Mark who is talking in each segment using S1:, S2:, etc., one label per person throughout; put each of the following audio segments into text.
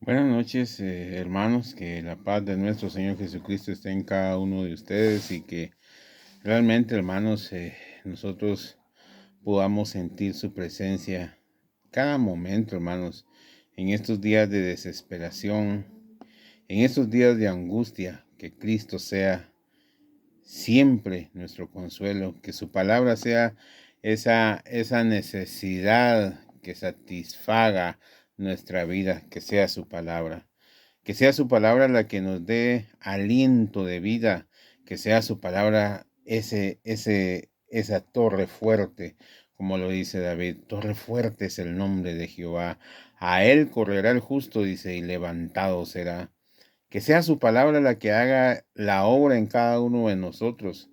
S1: Buenas noches, hermanos, que la paz de nuestro Señor Jesucristo esté en cada uno de ustedes y que realmente, hermanos, nosotros podamos sentir su presencia cada momento, hermanos, en estos días de desesperación, en estos días de angustia, que Cristo sea siempre nuestro consuelo, que su palabra sea esa necesidad que satisfaga nuestra vida, que sea su palabra. Que sea su palabra la que nos dé aliento de vida, que sea su palabra esa torre fuerte, como lo dice David. Torre fuerte es el nombre de Jehová. A él correrá el justo, dice, y levantado será. Que sea su palabra la que haga la obra en cada uno de nosotros.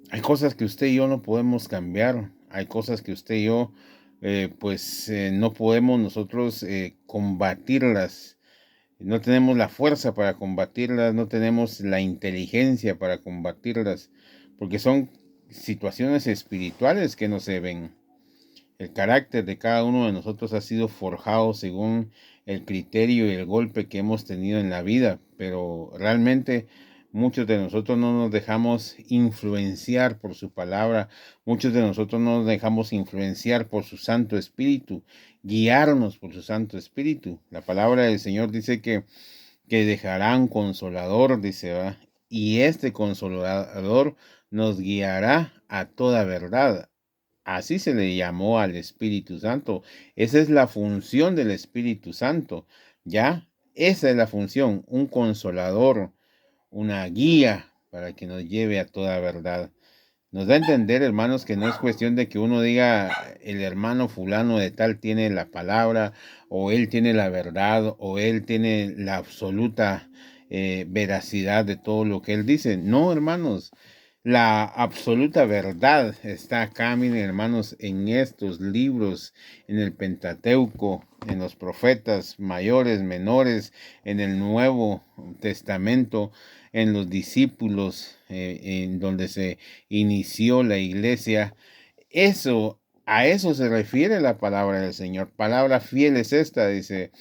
S1: Hay cosas que usted y yo no podemos cambiar. Hay cosas que usted y yo, no podemos nosotros combatirlas. No tenemos la fuerza para combatirlas, no tenemos la inteligencia para combatirlas, porque son situaciones espirituales que no se ven. El carácter de cada uno de nosotros ha sido forjado según el criterio y el golpe que hemos tenido en la vida, pero realmente muchos de nosotros no nos dejamos influenciar por su palabra, muchos de nosotros no nos dejamos influenciar por su Santo Espíritu, guiarnos por su Santo Espíritu. La palabra del Señor dice que dejará un consolador, dice, ¿va? Y este consolador nos guiará a toda verdad. Así se le llamó al Espíritu Santo. Esa es la función del Espíritu Santo. ¿Ya? Esa es la función, un consolador, una guía para que nos lleve a toda verdad. Nos da a entender, hermanos, que no es cuestión de que uno diga el hermano fulano de tal tiene la palabra, o él tiene la verdad, o él tiene la absoluta veracidad de todo lo que él dice. No, hermanos, la absoluta verdad está acá, miren, hermanos, en estos libros, en el Pentateuco, en los profetas mayores, menores, en el Nuevo Testamento, en los discípulos, en donde se inició la iglesia. A eso se refiere la palabra del Señor. Palabra fiel es esta, dice,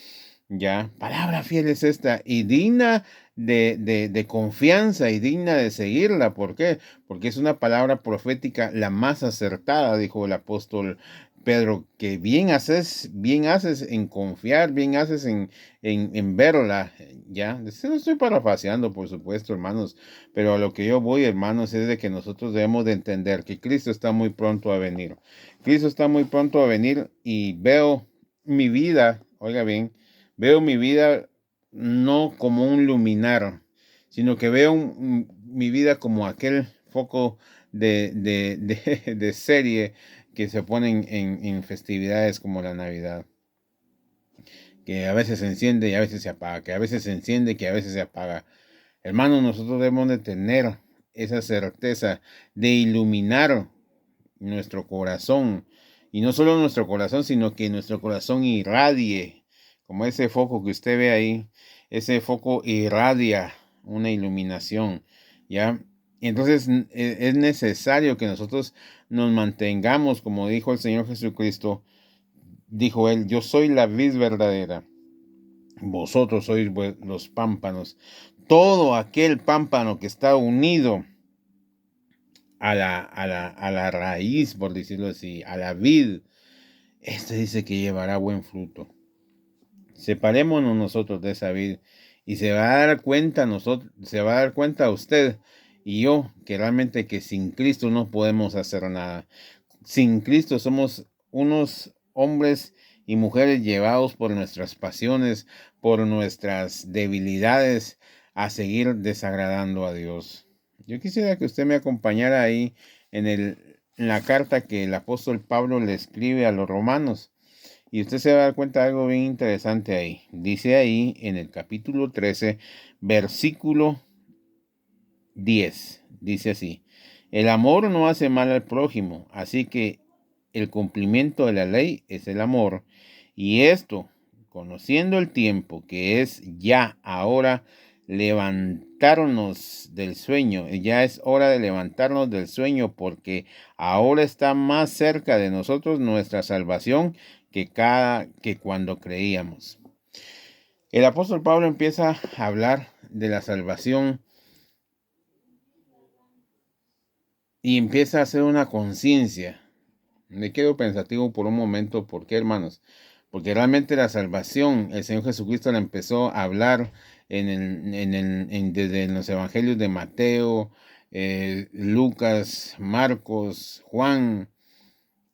S1: ya, palabra fiel es esta y digna de confianza y digna de seguirla. ¿Por qué? Porque es una palabra profética la más acertada, dijo el apóstol Pedro, que bien haces en confiar, bien haces en verla, ya. Lo estoy parafaseando, por supuesto, hermanos, pero a lo que yo voy, hermanos, es de que nosotros debemos de entender que Cristo está muy pronto a venir. Cristo está muy pronto a venir y veo mi vida, oiga bien, veo mi vida no como un luminar, sino que veo mi vida como aquel foco de serie que se ponen en festividades como la Navidad, que a veces se enciende y a veces se apaga, que a veces se enciende y que a veces se apaga. Hermanos, nosotros debemos de tener esa certeza de iluminar nuestro corazón, y no solo nuestro corazón, sino que nuestro corazón irradie, como ese foco que usted ve ahí, ese foco irradia una iluminación, ¿ya? Entonces es necesario que nosotros nos mantengamos, como dijo el Señor Jesucristo, dijo él, yo soy la vid verdadera, vosotros sois los pámpanos, todo aquel pámpano que está unido a la raíz, por decirlo así, a la vid, este dice que llevará buen fruto. Separémonos nosotros de esa vid y se va a dar cuenta se va a dar cuenta usted y yo que realmente que sin Cristo no podemos hacer nada. Sin Cristo somos unos hombres y mujeres llevados por nuestras pasiones, por nuestras debilidades a seguir desagradando a Dios. Yo quisiera que usted me acompañara ahí en la carta que el apóstol Pablo le escribe a los romanos. Y usted se va a dar cuenta de algo bien interesante ahí. Dice ahí en el capítulo 13, versículo 10. Dice así: el amor no hace mal al prójimo, así que el cumplimiento de la ley es el amor. Y esto, conociendo el tiempo, que es ya ahora levantarnos del sueño, ya es hora de levantarnos del sueño, porque ahora está más cerca de nosotros nuestra salvación que cuando creíamos. El apóstol Pablo empieza a hablar de la salvación y empieza a hacer una conciencia. Me quedo pensativo por un momento. ¿Por qué, hermanos? Porque realmente la salvación, el Señor Jesucristo la empezó a hablar desde los evangelios de Mateo, Lucas, Marcos, Juan.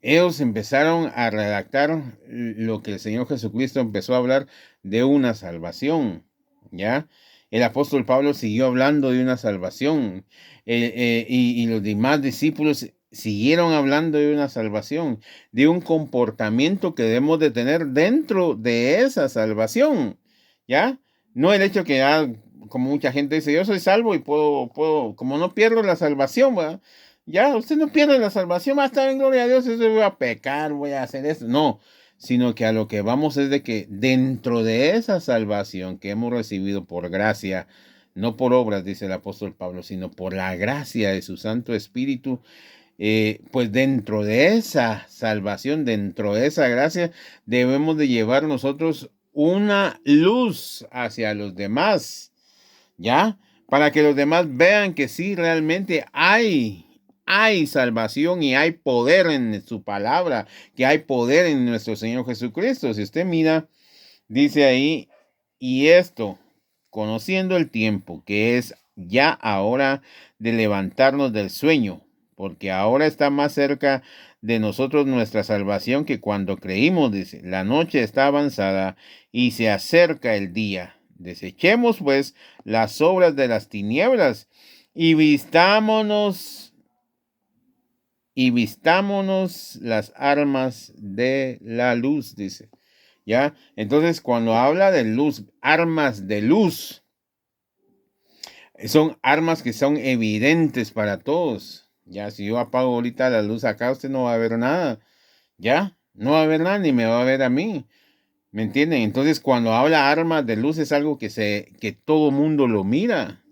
S1: Ellos empezaron a redactar lo que el Señor Jesucristo empezó a hablar de una salvación, ¿ya? El apóstol Pablo siguió hablando de una salvación, y los demás discípulos siguieron hablando de una salvación, de un comportamiento que debemos de tener dentro de esa salvación, ¿ya? No el hecho que, como mucha gente dice, yo soy salvo y como no pierdo la salvación, ¿verdad? Ya, usted no pierde la salvación, va a estar en gloria a Dios, eso voy a pecar, voy a hacer esto. No, sino que a lo que vamos es de que dentro de esa salvación que hemos recibido por gracia, no por obras, dice el apóstol Pablo, sino por la gracia de su Santo Espíritu, pues dentro de esa salvación, dentro de esa gracia, debemos de llevar nosotros una luz hacia los demás, ¿ya? Para que los demás vean que sí, realmente hay salvación y hay poder en su palabra, que hay poder en nuestro Señor Jesucristo. Si usted mira, dice ahí, y esto, conociendo el tiempo, que es ya ahora de levantarnos del sueño, porque ahora está más cerca de nosotros nuestra salvación que cuando creímos, dice, la noche está avanzada y se acerca el día. Desechemos pues las obras de las tinieblas y vistámonos las armas de la luz, dice. ¿Ya? Entonces, cuando habla de luz, armas de luz, son armas que son evidentes para todos. Ya, si yo apago ahorita la luz acá, usted no va a ver nada. ¿Ya? No va a ver nada ni me va a ver a mí. ¿Me entienden? Entonces, cuando habla armas de luz es algo que todo mundo lo mira.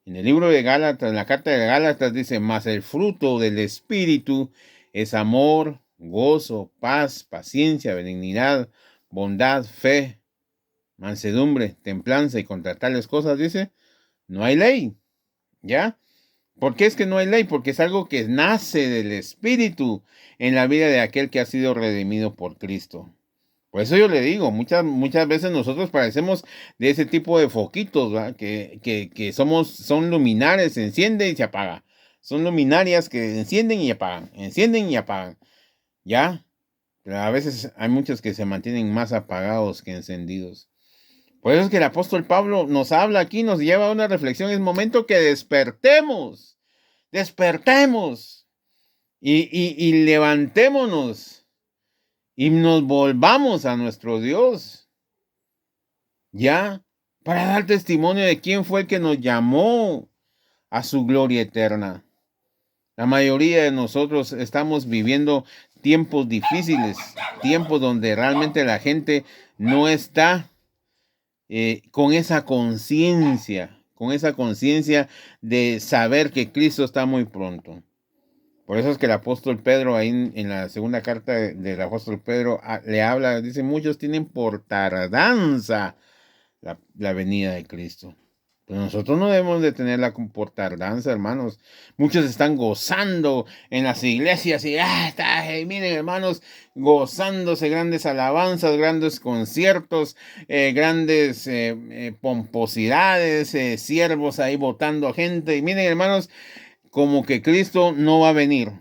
S1: En el libro de Gálatas, en la carta de Gálatas dice, mas el fruto del Espíritu es amor, gozo, paz, paciencia, benignidad, bondad, fe, mansedumbre, templanza, y contra tales cosas dice, no hay ley, ¿ya? ¿Por qué es que no hay ley? Porque es algo que nace del Espíritu en la vida de aquel que ha sido redimido por Cristo. Por eso yo le digo, muchas veces nosotros parecemos de ese tipo de foquitos, ¿verdad? Que son luminares, se enciende y se apaga. Son luminarias que encienden y apagan, encienden y apagan, ¿ya? Pero a veces hay muchos que se mantienen más apagados que encendidos. Por eso es que el apóstol Pablo nos habla aquí, nos lleva a una reflexión. Es momento que despertemos, despertemos y levantémonos y nos volvamos a nuestro Dios, ya, para dar testimonio de quién fue el que nos llamó a su gloria eterna. La mayoría de nosotros estamos viviendo tiempos difíciles, tiempos donde realmente la gente no está con esa conciencia de saber que Cristo está muy pronto. Por eso es que el apóstol Pedro, ahí en la segunda carta del apóstol Pedro, le habla, dice, muchos tienen por tardanza la venida de Cristo. Pero nosotros no debemos de tenerla por tardanza, hermanos. Muchos están gozando en las iglesias y miren, hermanos, gozándose grandes alabanzas, grandes conciertos, grandes pomposidades, siervos ahí votando a gente. Y miren, hermanos, como que Cristo no va a venir,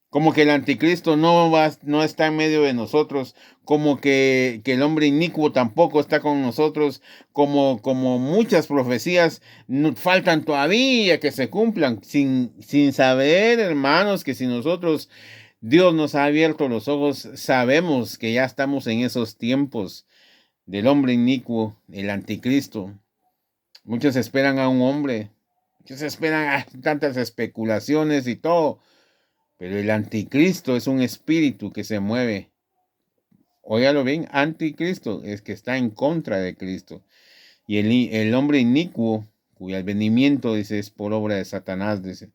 S1: como que el anticristo no está en medio de nosotros, como que el hombre inicuo tampoco está con nosotros, como muchas profecías faltan todavía que se cumplan, sin saber, hermanos, que si nosotros, Dios nos ha abierto los ojos, sabemos que ya estamos en esos tiempos del hombre inicuo, el anticristo. Muchos esperan a un hombre, muchos esperan a tantas especulaciones y todo. Pero el anticristo es un espíritu que se mueve. Óigalo bien, anticristo es que está en contra de Cristo. Y el hombre inicuo, cuyo advenimiento, dice, es por obra de Satanás, dice,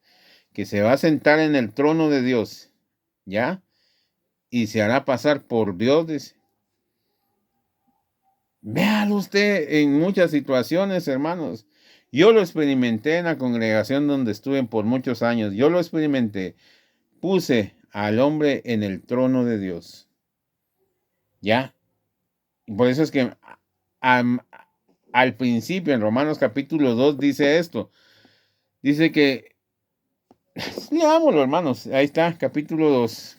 S1: que se va a sentar en el trono de Dios, ¿ya? Y se hará pasar por Dios, dice. Véalo usted en muchas situaciones, hermanos. Yo lo experimenté en la congregación donde estuve por muchos años. Yo lo experimenté. Puse al hombre en el trono de Dios. ¿Ya? Y por eso es que am- al principio, en Romanos capítulo 2, dice esto. Dice que, leámoslo, hermanos. Ahí está, capítulo 2,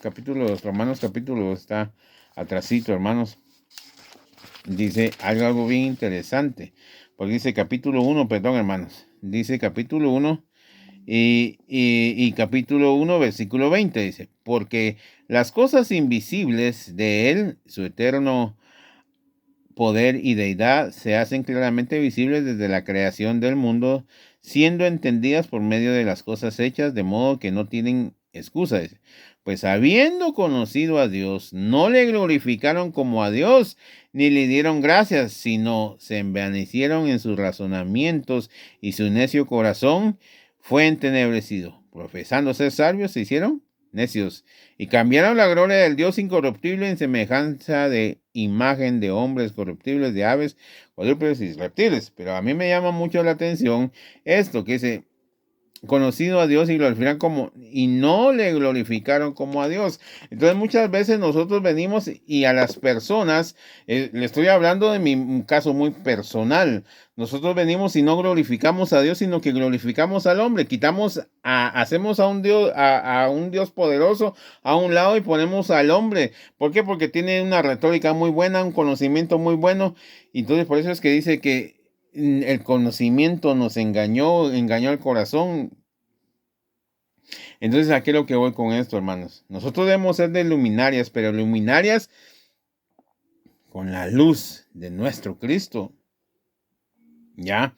S1: Romanos capítulo 2, está atrasito, hermanos. Dice algo bien interesante. Porque dice capítulo 1, perdón, hermanos. Dice capítulo 1 y capítulo 1, versículo 20. Dice, porque las cosas invisibles de él, su eterno poder y deidad, se hacen claramente visibles desde la creación del mundo, siendo entendidas por medio de las cosas hechas, de modo que no tienen excusa. Dice, pues habiendo conocido a Dios, no le glorificaron como a Dios, ni le dieron gracias, sino se envanecieron en sus razonamientos, y su necio corazón fue entenebrecido. Profesando ser sabios, se hicieron necios, y cambiaron la gloria del Dios incorruptible en semejanza de imagen de hombres corruptibles, de aves, cuadrúpedos y reptiles. Pero a mí me llama mucho la atención esto que dice, conocido a Dios y glorificaron como, y no le glorificaron como a Dios. Entonces muchas veces nosotros venimos y a las personas, le estoy hablando de mi caso muy personal, nosotros venimos y no glorificamos a Dios, sino que glorificamos al hombre, hacemos a un Dios, a un Dios poderoso a un lado y ponemos al hombre. ¿Por qué? Porque tiene una retórica muy buena, un conocimiento muy bueno, y entonces por eso es que dice que el conocimiento nos engañó el corazón. Entonces, ¿a qué es lo que voy con esto, hermanos? Nosotros debemos ser de luminarias, pero luminarias con la luz de nuestro Cristo. ¿Ya?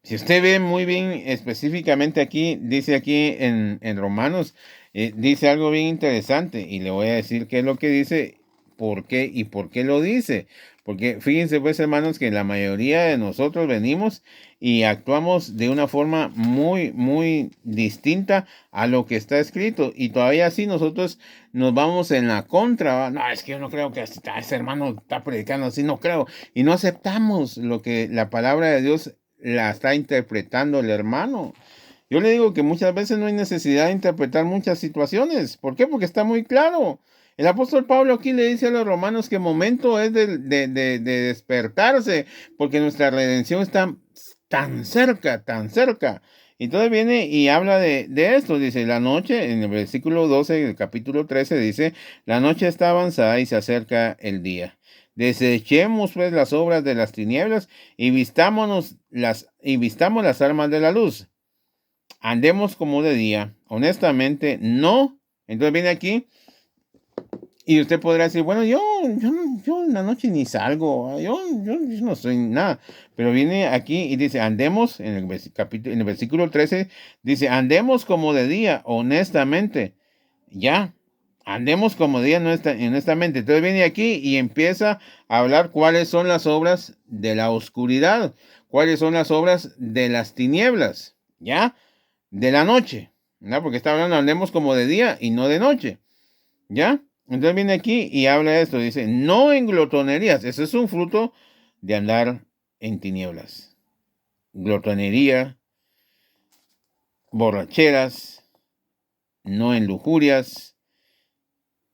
S1: Si usted ve muy bien específicamente aquí, dice aquí en Romanos, dice algo bien interesante y le voy a decir qué es lo que dice, por qué y por qué lo dice. Porque fíjense pues hermanos que la mayoría de nosotros venimos y actuamos de una forma muy, muy distinta a lo que está escrito. Y todavía así nosotros nos vamos en la contra. ¿Va? No, es que yo no creo que ese hermano está predicando así, no creo. Y no aceptamos lo que la palabra de Dios la está interpretando el hermano. Yo le digo que muchas veces no hay necesidad de interpretar muchas situaciones. ¿Por qué? Porque está muy claro. El apóstol Pablo aquí le dice a los romanos que momento es de despertarse, porque nuestra redención está tan cerca, tan cerca. Entonces viene y habla de esto, dice, la noche, en el versículo 12 del capítulo 13, dice, la noche está avanzada y se acerca el día. Desechemos pues las obras de las tinieblas y vistamos las armas de la luz. Andemos como de día. Honestamente, no. Entonces viene aquí y usted podrá decir, bueno, yo en la noche ni salgo, yo no soy nada. Pero viene aquí y dice, andemos, en el versículo 13, dice, andemos como de día, honestamente. Ya, andemos como de día, honestamente. Entonces viene aquí y empieza a hablar cuáles son las obras de la oscuridad, cuáles son las obras de las tinieblas, ya, de la noche, ¿no? Porque está hablando, andemos como de día y no de noche, ¿ya? Entonces viene aquí y habla de esto, dice, no en glotonerías, ese es un fruto de andar en tinieblas. Glotonería, borracheras, no en lujurias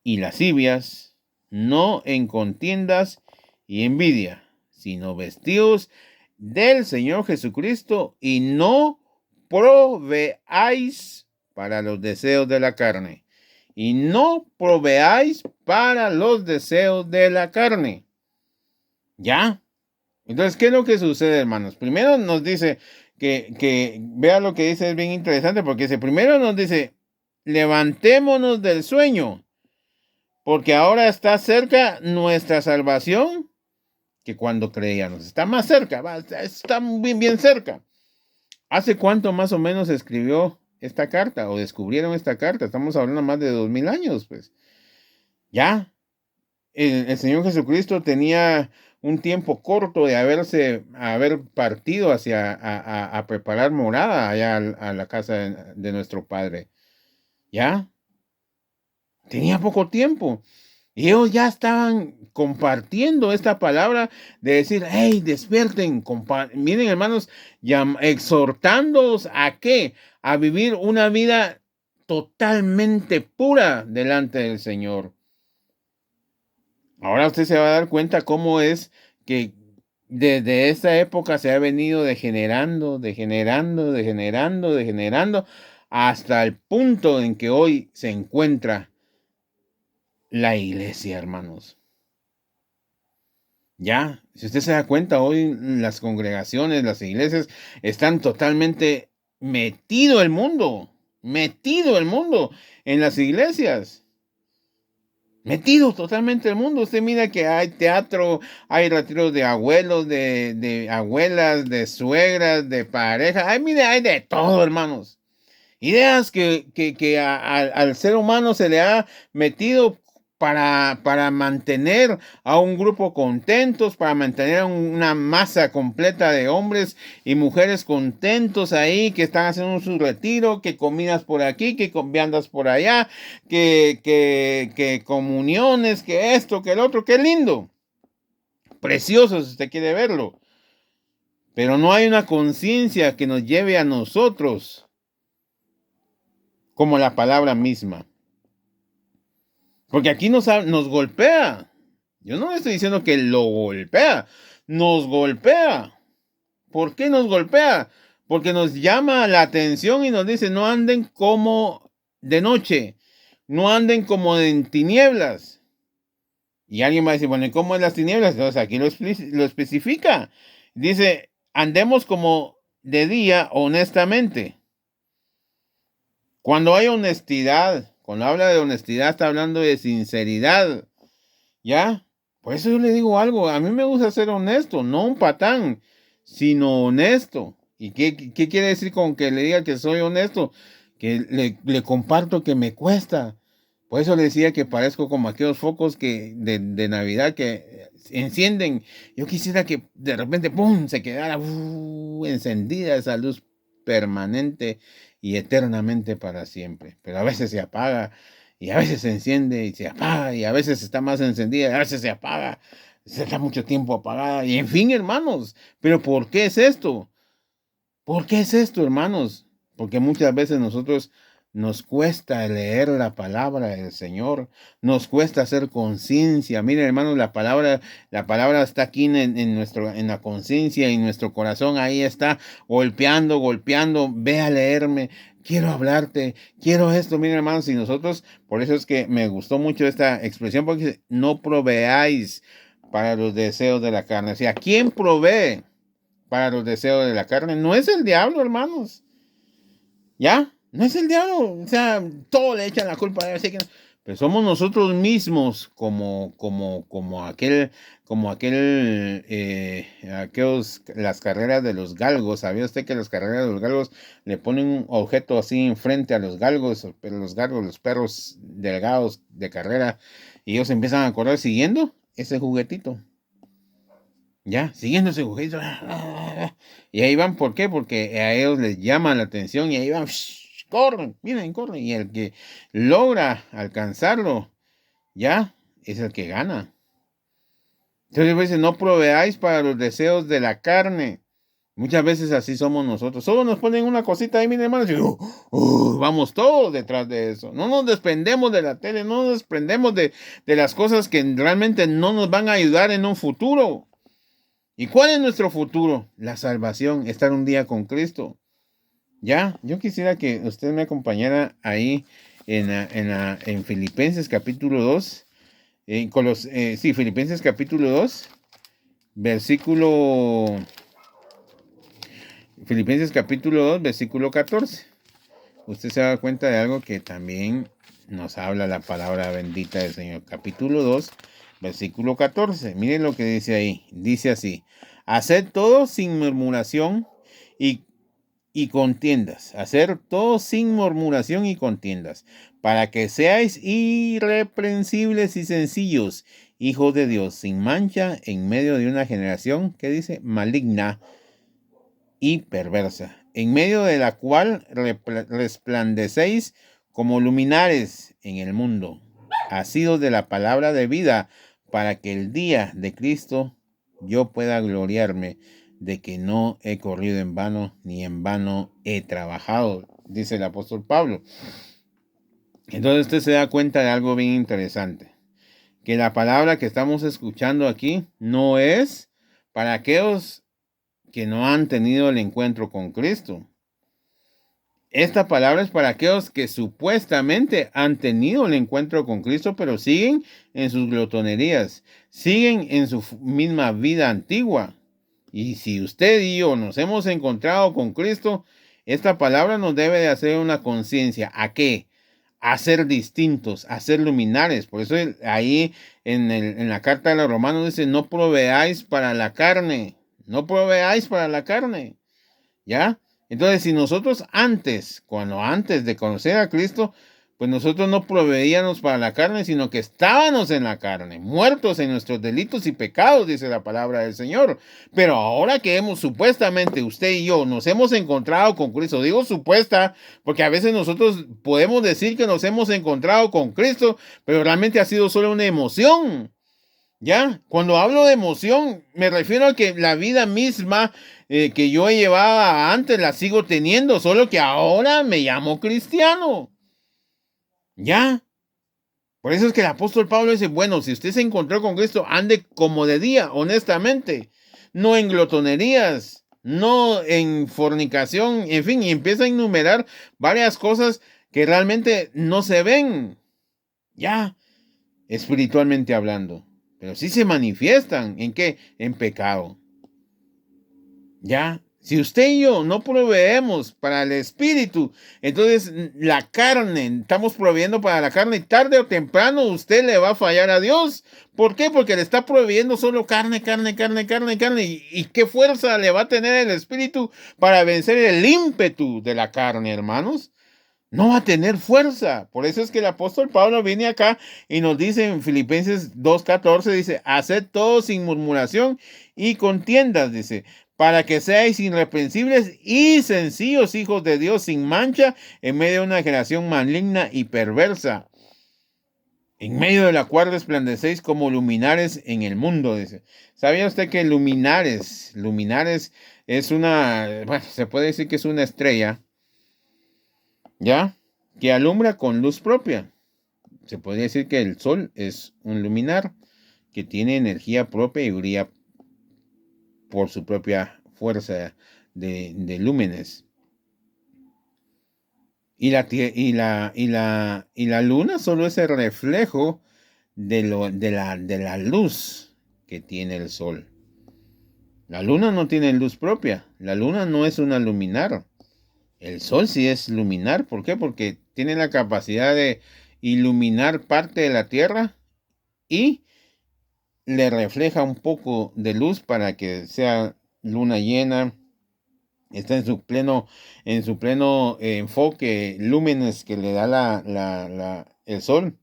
S1: y lascivias, no en contiendas y envidia, sino vestidos del Señor Jesucristo y no proveáis para los deseos de la carne. Y no proveáis para los deseos de la carne. ¿Ya? Entonces, ¿qué es lo que sucede, hermanos? Primero nos dice que vea lo que dice, es bien interesante, porque dice, primero nos dice, levantémonos del sueño, porque ahora está cerca nuestra salvación que cuando creíamos. Está más cerca, está bien, bien cerca. ¿Hace cuánto más o menos escribió esta carta o descubrieron esta carta? Estamos hablando más de 2000 años, pues. Ya, el Señor Jesucristo tenía un tiempo corto de haber partido a preparar morada allá a la casa de nuestro Padre. Ya, tenía poco tiempo. Y ellos ya estaban compartiendo esta palabra de decir, hey, despierten, miren hermanos, exhortándolos a qué, a vivir una vida totalmente pura delante del Señor. Ahora usted se va a dar cuenta cómo es que desde esa época se ha venido degenerando, hasta el punto en que hoy se encuentra la iglesia, hermanos. Ya, si usted se da cuenta, hoy las congregaciones, las iglesias están totalmente metido el mundo en las iglesias. Metido totalmente el mundo. Usted mira que hay teatro, hay retiros de abuelos, de abuelas, de suegras, de pareja. Ay, mire, hay de todo, hermanos. Ideas que al ser humano se le ha metido para mantener a un grupo contentos, para mantener a una masa completa de hombres y mujeres contentos ahí, que están haciendo su retiro, que comidas por aquí, que viandas por allá, que comuniones, que esto, que el otro. ¡Qué lindo! Precioso si usted quiere verlo. Pero no hay una conciencia que nos lleve a nosotros como la palabra misma. Porque aquí nos golpea. Yo no le estoy diciendo que lo golpea. Nos golpea. ¿Por qué nos golpea? Porque nos llama la atención y nos dice, no anden como de noche. No anden como en tinieblas. Y alguien va a decir, bueno, ¿y cómo es las tinieblas? Entonces aquí lo especifica. Dice, andemos como de día honestamente. Cuando hay honestidad, cuando habla de honestidad, está hablando de sinceridad. ¿Ya? Por eso yo le digo algo. A mí me gusta ser honesto, no un patán, sino honesto. ¿Y qué quiere decir con que le diga que soy honesto? Que le comparto que me cuesta. Por eso le decía que parezco como aquellos focos de Navidad que encienden. Yo quisiera que de repente, ¡pum!, se quedara encendida esa luz permanente y eternamente para siempre. Pero a veces se apaga y a veces se enciende y se apaga y a veces está más encendida y a veces se apaga. Se está mucho tiempo apagada y en fin, hermanos. Pero ¿por qué es esto? ¿Por qué es esto, hermanos? Porque muchas veces nosotros nos cuesta leer la palabra del Señor, nos cuesta hacer conciencia. Miren, hermanos, la palabra está aquí en la conciencia, en nuestro corazón, ahí está, golpeando, ve a leerme, quiero hablarte, quiero esto. Miren, hermanos, y nosotros, por eso es que me gustó mucho esta expresión, porque no proveáis para los deseos de la carne. O sea, ¿quién provee para los deseos de la carne? No es el diablo, hermanos. ¿Ya? No es el diablo. O sea, todo le echan la culpa a él. Así que, pero somos nosotros mismos las carreras de los galgos. ¿Sabía usted que las carreras de los galgos le ponen un objeto así enfrente a los galgos? Pero los galgos, los perros delgados de carrera, y ellos empiezan a correr siguiendo ese juguetito. Ya, siguiendo ese juguetito. Y ahí van, ¿por qué? Porque a ellos les llama la atención y ahí van, corren, miren, corren. Y el que logra alcanzarlo, ya, es el que gana. Entonces dice, no proveáis para los deseos de la carne. Muchas veces así somos nosotros. Solo nos ponen una cosita ahí, miren, hermanos, y vamos todos detrás de eso. No nos desprendemos de la tele, no nos desprendemos de las cosas que realmente no nos van a ayudar en un futuro. ¿Y cuál es nuestro futuro? La salvación, estar un día con Cristo. Ya, yo quisiera que usted me acompañara ahí en Filipenses capítulo 2, Filipenses capítulo 2, Filipenses capítulo 2, versículo 14. Usted se da cuenta de algo que también nos habla la palabra bendita del Señor. Capítulo 2, versículo 14. Miren lo que dice ahí. Dice así: haced todo sin murmuración y contiendas. Hacer todo sin murmuración y contiendas, para que seáis irreprensibles y sencillos, hijos de Dios, sin mancha, en medio de una generación que dice maligna y perversa, en medio de la cual resplandecéis como luminares en el mundo, asidos de la palabra de vida, para que el día de Cristo yo pueda gloriarme de que no he corrido en vano, ni en vano he trabajado, dice el apóstol Pablo. Entonces usted se da cuenta de algo bien interesante, que la palabra que estamos escuchando aquí no es para aquellos que no han tenido el encuentro con Cristo. Esta palabra es para aquellos que supuestamente han tenido el encuentro con Cristo, pero siguen en sus glotonerías, siguen en su misma vida antigua. Y si usted y yo nos hemos encontrado con Cristo, esta palabra nos debe de hacer una conciencia. ¿A qué? A ser distintos, a ser luminares. Por eso ahí en la carta de los Romanos dice, no proveáis para la carne, no proveáis para la carne. ¿Ya? Entonces, si nosotros antes de conocer a Cristo, pues nosotros no proveíamos para la carne, sino que estábamos en la carne, muertos en nuestros delitos y pecados, dice la palabra del Señor. Pero ahora que supuestamente usted y yo nos hemos encontrado con Cristo, digo supuesta, porque a veces nosotros podemos decir que nos hemos encontrado con Cristo, pero realmente ha sido solo una emoción. ¿Ya? Cuando hablo de emoción, me refiero a que la vida misma que yo llevaba antes la sigo teniendo, solo que ahora me llamo cristiano. ¿Ya? Por eso es que el apóstol Pablo dice, bueno, si usted se encontró con Cristo, ande como de día, honestamente, no en glotonerías, no en fornicación, en fin, y empieza a enumerar varias cosas que realmente no se ven, ya, espiritualmente hablando. Pero sí se manifiestan. ¿En qué? En pecado. ¿Ya? Si usted y yo no proveemos para el espíritu, entonces la carne, estamos proveyendo para la carne y tarde o temprano usted le va a fallar a Dios. ¿Por qué? Porque le está proveyendo solo carne. ¿Y qué fuerza le va a tener el espíritu para vencer el ímpetu de la carne, hermanos? No va a tener fuerza. Por eso es que el apóstol Pablo viene acá y nos dice en Filipenses 2:14, dice, haced todo sin murmuración y contiendas, dice, para que seáis irreprensibles y sencillos hijos de Dios sin mancha en medio de una generación maligna y perversa, en medio de la cual resplandecéis como luminares en el mundo, dice. ¿Sabía usted que luminares es se puede decir que es una estrella, ¿ya? Que alumbra con luz propia? Se podría decir que el sol es un luminar que tiene energía propia y brilla por su propia fuerza de lúmenes. Y la luna solo es el reflejo de la luz que tiene el sol. La luna no tiene luz propia. La luna no es una luminar. El sol sí es luminar. ¿Por qué? Porque tiene la capacidad de iluminar parte de la tierra y le refleja un poco de luz para que sea luna llena. Está en su pleno enfoque, lúmenes que le da el sol.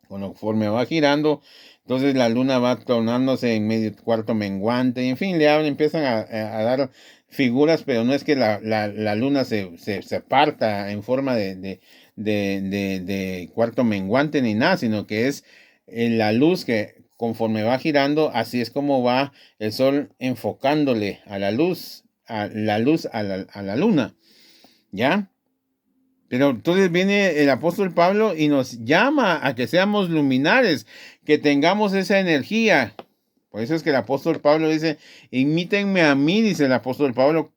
S1: Conforme va girando, entonces la luna va tornándose en medio cuarto menguante, en fin, empiezan a dar figuras, pero no es que la luna se parta en forma de cuarto menguante ni nada, sino que es la luz que conforme va girando, así es como va el sol enfocándole a la luz a la luna, ¿ya? Pero entonces viene el apóstol Pablo y nos llama a que seamos luminares, que tengamos esa energía. Por eso es que el apóstol Pablo dice, imítenme a mí, dice el apóstol Pablo,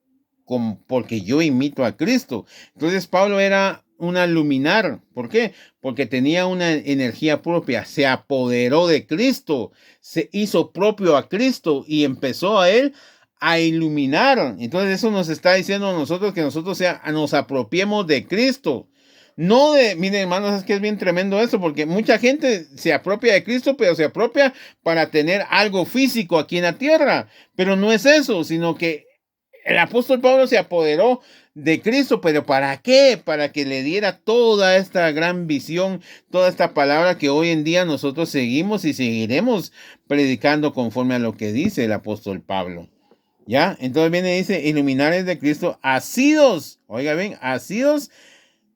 S1: porque yo imito a Cristo. Entonces Pablo era una luminar. ¿Por qué? Porque tenía una energía propia, se apoderó de Cristo, se hizo propio a Cristo y empezó a él a iluminar. Entonces eso nos está diciendo a nosotros que nosotros nos apropiemos de Cristo. No miren hermanos, es que es bien tremendo eso, porque mucha gente se apropia de Cristo, pero se apropia para tener algo físico aquí en la tierra. Pero no es eso, sino que el apóstol Pablo se apoderó de Cristo, pero ¿para qué? Para que le diera toda esta gran visión, toda esta palabra que hoy en día nosotros seguimos y seguiremos predicando conforme a lo que dice el apóstol Pablo. ¿Ya? Entonces viene y dice, iluminares de Cristo, asidos, oiga bien, asidos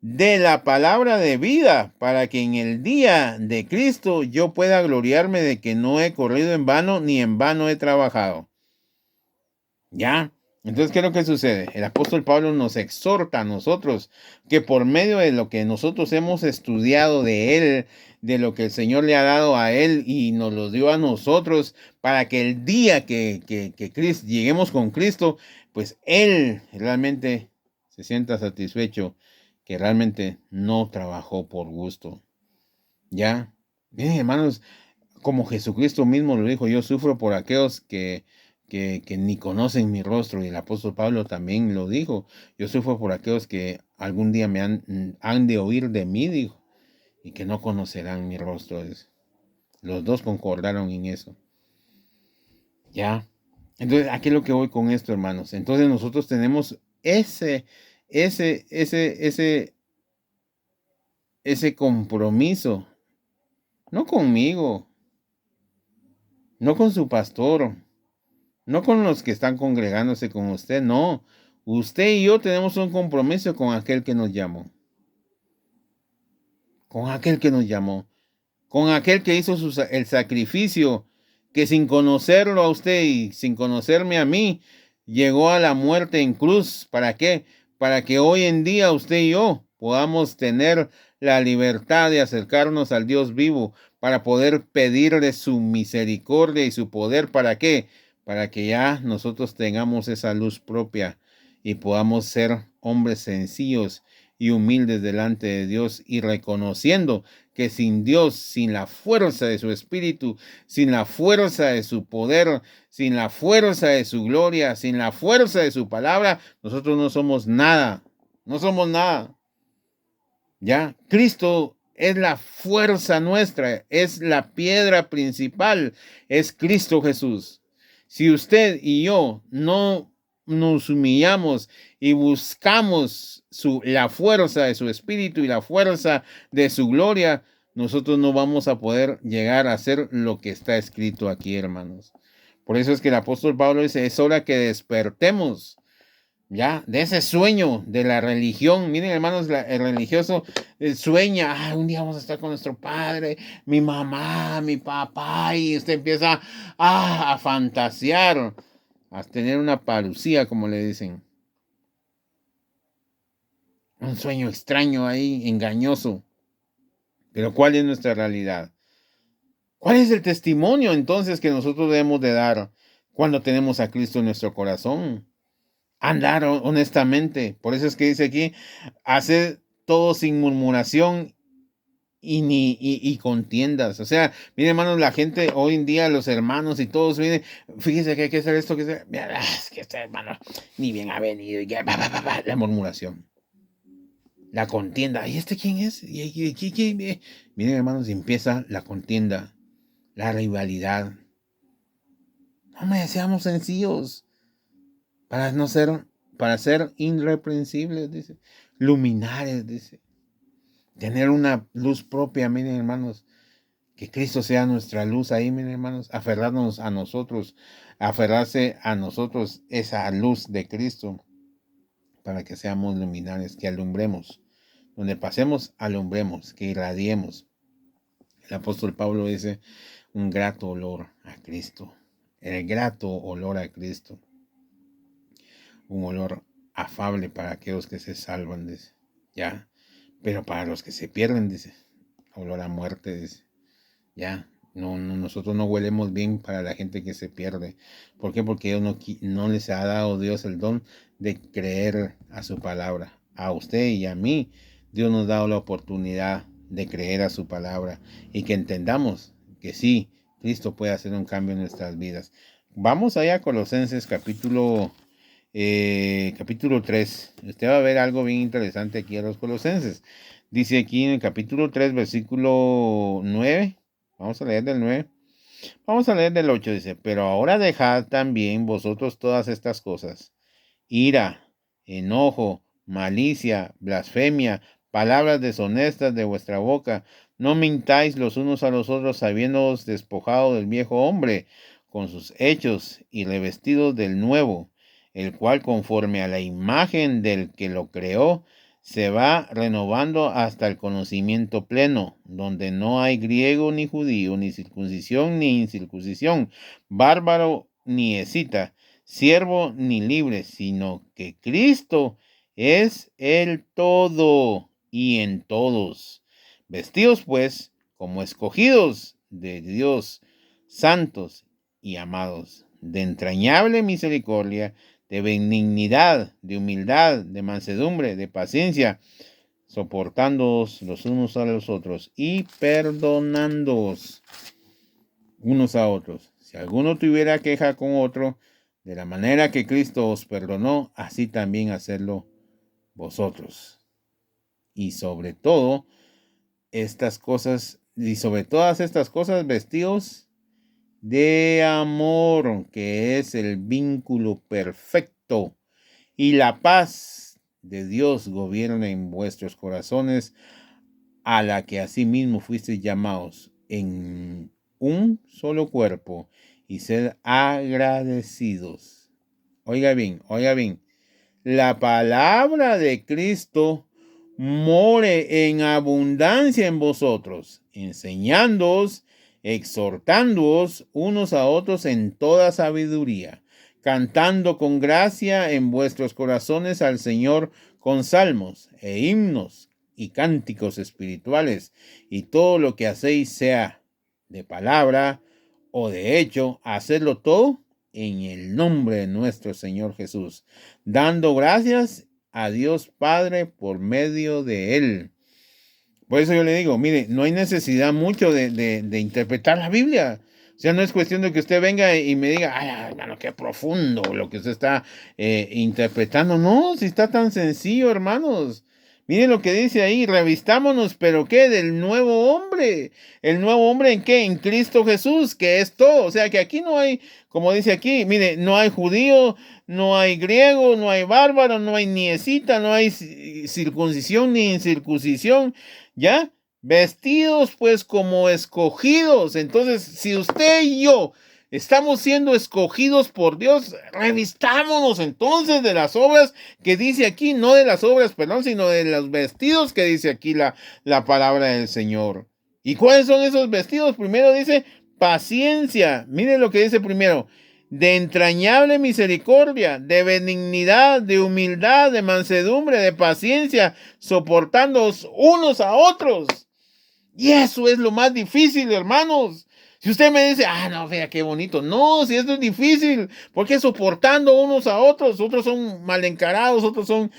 S1: de la palabra de vida, para que en el día de Cristo yo pueda gloriarme de que no he corrido en vano, ni en vano he trabajado. ¿Ya? Entonces, ¿qué es lo que sucede? El apóstol Pablo nos exhorta a nosotros que por medio de lo que nosotros hemos estudiado de él, de lo que el Señor le ha dado a él y nos lo dio a nosotros, para que el día que lleguemos con Cristo, pues él realmente se sienta satisfecho, que realmente no trabajó por gusto. ¿Ya? Miren, hermanos, como Jesucristo mismo lo dijo, yo sufro por aquellos que ni conocen mi rostro, y el apóstol Pablo también lo dijo, yo sufro por aquellos que algún día me han de oír de mí, dijo, y que no conocerán mi rostro. Los dos concordaron en eso. ¿Ya? Entonces, aquí es lo que voy con esto, hermanos. Entonces nosotros tenemos ese compromiso, no conmigo, no con su pastor, no con los que están congregándose con usted, no. Usted y yo tenemos un compromiso con aquel que nos llamó. Con aquel que nos llamó. Con aquel que hizo el sacrificio, que sin conocerlo a usted y sin conocerme a mí, llegó a la muerte en cruz. ¿Para qué? Para que hoy en día usted y yo podamos tener la libertad de acercarnos al Dios vivo, para poder pedirle su misericordia y su poder. ¿Para qué? Para que ya nosotros tengamos esa luz propia y podamos ser hombres sencillos y humildes delante de Dios, y reconociendo que sin Dios, sin la fuerza de su espíritu, sin la fuerza de su poder, sin la fuerza de su gloria, sin la fuerza de su palabra, nosotros no somos nada. No somos nada. ¿Ya? Cristo es la fuerza nuestra, es la piedra principal, es Cristo Jesús. Si usted y yo no nos humillamos y buscamos la fuerza de su espíritu y la fuerza de su gloria, nosotros no vamos a poder llegar a hacer lo que está escrito aquí, hermanos. Por eso es que el apóstol Pablo dice, es hora que despertemos, ya, de ese sueño de la religión. Miren, hermanos, el religioso sueña, un día vamos a estar con nuestro padre, mi mamá, mi papá, y usted empieza a fantasear, a tener una parucía, como le dicen. Un sueño extraño ahí, engañoso. Pero ¿cuál es nuestra realidad? ¿Cuál es el testimonio entonces que nosotros debemos de dar cuando tenemos a Cristo en nuestro corazón? Andar honestamente. Por eso es que dice aquí, hacer todo sin murmuración y contiendas. O sea, miren, hermanos, la gente hoy en día, los hermanos y todos vienen, fíjese que hay que hacer esto, que mira, es que este hermano ni bien ha venido, y la murmuración, la contienda. ¿Y este quién es? Miren, hermanos, empieza la contienda, la rivalidad. No me seamos sencillos para ser irreprensibles, dice, luminares, dice, tener una luz propia. Miren, hermanos, que Cristo sea nuestra luz ahí, miren, hermanos, aferrarse a nosotros esa luz de Cristo, para que seamos luminares, que alumbremos, donde pasemos, alumbremos, que irradiemos. El apóstol Pablo dice, un grato olor a Cristo, el grato olor a Cristo, un olor afable para aquellos que se salvan, dice, ya, pero para los que se pierden, dice, olor a muerte, dice, ya, nosotros no huelemos bien para la gente que se pierde. ¿Por qué? Porque Dios no les ha dado Dios el don de creer a su palabra. A usted y a mí, Dios nos ha dado la oportunidad de creer a su palabra, y que entendamos que sí, Cristo puede hacer un cambio en nuestras vidas. Vamos allá a Colosenses capítulo 3. Usted va a ver algo bien interesante aquí a los Colosenses. Dice aquí en el capítulo 3, versículo 9. Vamos a leer del 9. Vamos a leer del 8. Dice, pero ahora dejad también vosotros todas estas cosas: ira, enojo, malicia, blasfemia, palabras deshonestas de vuestra boca. No mintáis los unos a los otros, habiéndoos despojado del viejo hombre con sus hechos, y revestidos del nuevo, el cual conforme a la imagen del que lo creó, se va renovando hasta el conocimiento pleno, donde no hay griego ni judío, ni circuncisión ni incircuncisión, bárbaro ni escita, siervo ni libre, sino que Cristo es el todo y en todos. Vestidos pues como escogidos de Dios, santos y amados, de entrañable misericordia, de benignidad, de humildad, de mansedumbre, de paciencia, soportándoos los unos a los otros y perdonándoos unos a otros. Si alguno tuviera queja con otro, de la manera que Cristo os perdonó, así también hacedlo vosotros. Y sobre todo estas cosas, y sobre todas estas cosas, vestidos de amor, que es el vínculo perfecto, y la paz de Dios gobierna en vuestros corazones, a la que asimismo fuisteis llamados en un solo cuerpo, y sed agradecidos. Oiga bien, la palabra de Cristo more en abundancia en vosotros, enseñándoos, exhortándoos unos a otros en toda sabiduría, cantando con gracia en vuestros corazones al Señor con salmos e himnos y cánticos espirituales, y todo lo que hacéis, sea de palabra o de hecho, hacedlo todo en el nombre de nuestro Señor Jesús, dando gracias a Dios Padre por medio de Él. Por eso yo le digo, mire, no hay necesidad mucho de interpretar la Biblia. O sea, no es cuestión de que usted venga y me diga, ay, hermano, qué profundo lo que usted está interpretando. No, si está tan sencillo, hermanos. Miren lo que dice ahí, revistámonos, pero ¿qué? Del nuevo hombre. ¿El nuevo hombre en qué? En Cristo Jesús, que es todo. O sea, que aquí no hay, como dice aquí, mire, no hay judío, no hay griego, no hay bárbaro, no hay ni escita, no hay circuncisión ni incircuncisión, ¿ya? Vestidos pues como escogidos. Entonces, si usted y yo estamos siendo escogidos por Dios, revistámonos entonces de las obras que dice aquí, no de las obras, perdón, sino de los vestidos que dice aquí la palabra del Señor. ¿Y cuáles son esos vestidos? Primero dice paciencia. Miren lo que dice primero. De entrañable misericordia, de benignidad, de humildad, de mansedumbre, de paciencia, soportándoos unos a otros. Y eso es lo más difícil, hermanos. Si usted me dice, no, vea qué bonito. No, si esto es difícil, porque soportando unos a otros, otros son mal encarados, otros son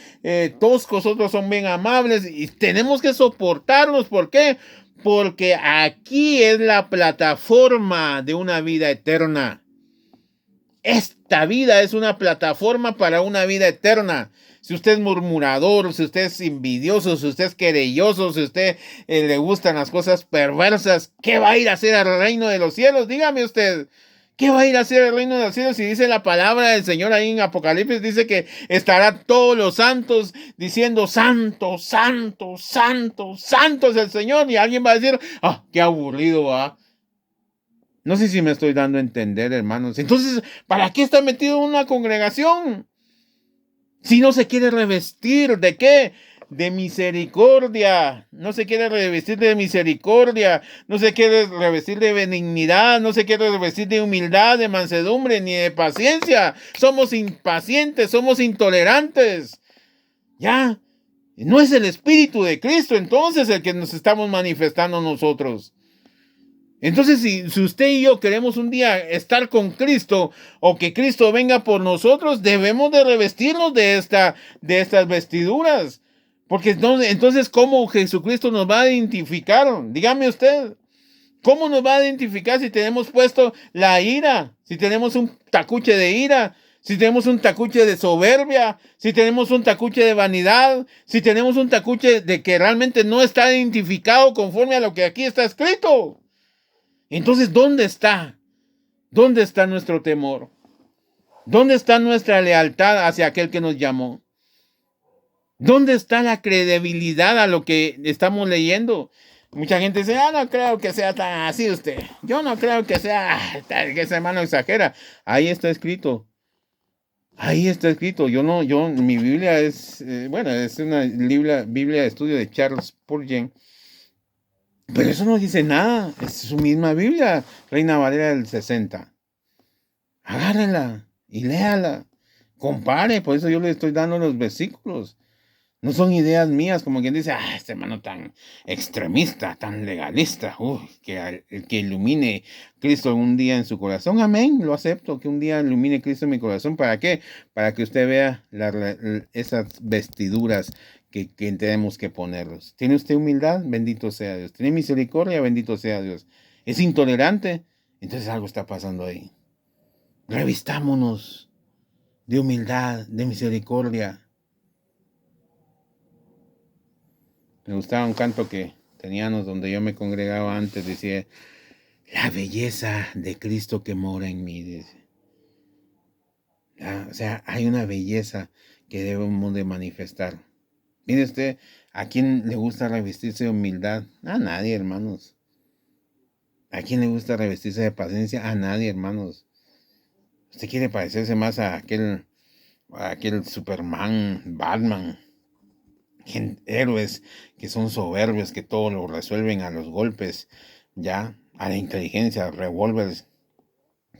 S1: toscos, otros son bien amables, y tenemos que soportarlos. ¿Por qué? Porque aquí es la plataforma de una vida eterna. Esta vida es una plataforma para una vida eterna. Si usted es murmurador, si usted es envidioso, si usted es querelloso, si usted le gustan las cosas perversas, ¿qué va a ir a hacer al reino de los cielos? Dígame usted, ¿qué va a ir a hacer al reino de los cielos? Si dice la palabra del Señor ahí en Apocalipsis, dice que estará todos los santos diciendo, santo, santo, santo, santo es el Señor. Y alguien va a decir, qué aburrido va. No sé si me estoy dando a entender, hermanos. Entonces, ¿para qué está metido en una congregación? Si no se quiere revestir, ¿de qué? De misericordia. No se quiere revestir de misericordia. No se quiere revestir de benignidad. No se quiere revestir de humildad, de mansedumbre, ni de paciencia. Somos impacientes, somos intolerantes. Ya. No es el Espíritu de Cristo entonces el que nos estamos manifestando nosotros. Entonces, si usted y yo queremos un día estar con Cristo o que Cristo venga por nosotros, debemos de revestirnos de estas vestiduras. Porque entonces, ¿cómo Jesucristo nos va a identificar? Dígame usted, ¿cómo nos va a identificar si tenemos puesto la ira? Si tenemos un tacuche de ira, si tenemos un tacuche de soberbia, si tenemos un tacuche de vanidad, si tenemos un tacuche de que realmente no está identificado conforme a lo que aquí está escrito. Entonces, ¿dónde está? ¿Dónde está nuestro temor? ¿Dónde está nuestra lealtad hacia aquel que nos llamó? ¿Dónde está la credibilidad a lo que estamos leyendo? Mucha gente dice, no creo que sea tan así usted. Yo no creo que sea, que ese hermano exagera. Ahí está escrito. Ahí está escrito. Mi Biblia es, bueno, es una Biblia de estudio de Charles Spurgeon, pero eso no dice nada. Es su misma Biblia, Reina Valera del 60. Agárrela y léala. Compare, por eso yo le estoy dando los versículos. No son ideas mías, como quien dice, este hermano tan extremista, tan legalista, que ilumine Cristo un día en su corazón. Amén, lo acepto, que un día ilumine Cristo en mi corazón. ¿Para qué? Para que usted vea esas vestiduras que tenemos que ponerlos. ¿Tiene usted humildad? Bendito sea Dios. ¿Tiene misericordia? Bendito sea Dios. ¿Es intolerante? Entonces algo está pasando ahí. Revistámonos de humildad, de misericordia. Me gustaba un canto que teníamos donde yo me congregaba antes, decía, la belleza de Cristo que mora en mí, dice. O sea, hay una belleza que debemos de manifestar. Mire usted, ¿a quién le gusta revestirse de humildad? A nadie, hermanos. ¿A quién le gusta revestirse de paciencia? A nadie, hermanos. Usted quiere parecerse más a aquel Superman, Batman, héroes que son soberbios, que todo lo resuelven a los golpes, ya, a la inteligencia, revólveres,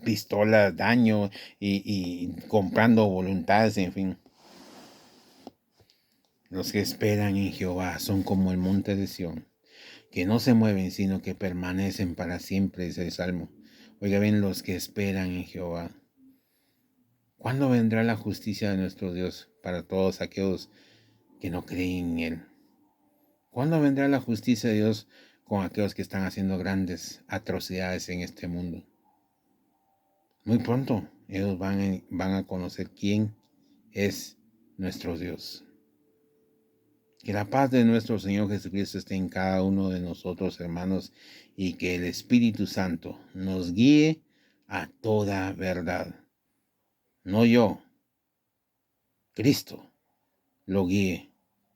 S1: pistolas, daño y comprando voluntades, en fin. Los que esperan en Jehová son como el monte de Sión, que no se mueven, sino que permanecen para siempre, dice el Salmo. Oiga bien, los que esperan en Jehová. ¿Cuándo vendrá la justicia de nuestro Dios para todos aquellos que no creen en Él? ¿Cuándo vendrá la justicia de Dios con aquellos que están haciendo grandes atrocidades en este mundo? Muy pronto ellos van a conocer quién es nuestro Dios. Que la paz de nuestro Señor Jesucristo esté en cada uno de nosotros, hermanos, y que el Espíritu Santo nos guíe a toda verdad. No yo, Cristo lo guíe.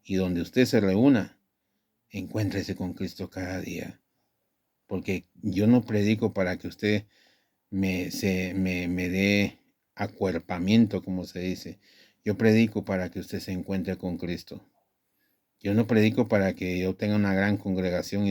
S1: Y donde usted se reúna, encuéntrese con Cristo cada día. Porque yo no predico para que usted me dé acuerpamiento, como se dice. Yo predico para que usted se encuentre con Cristo. Yo no predico para que yo tenga una gran congregación y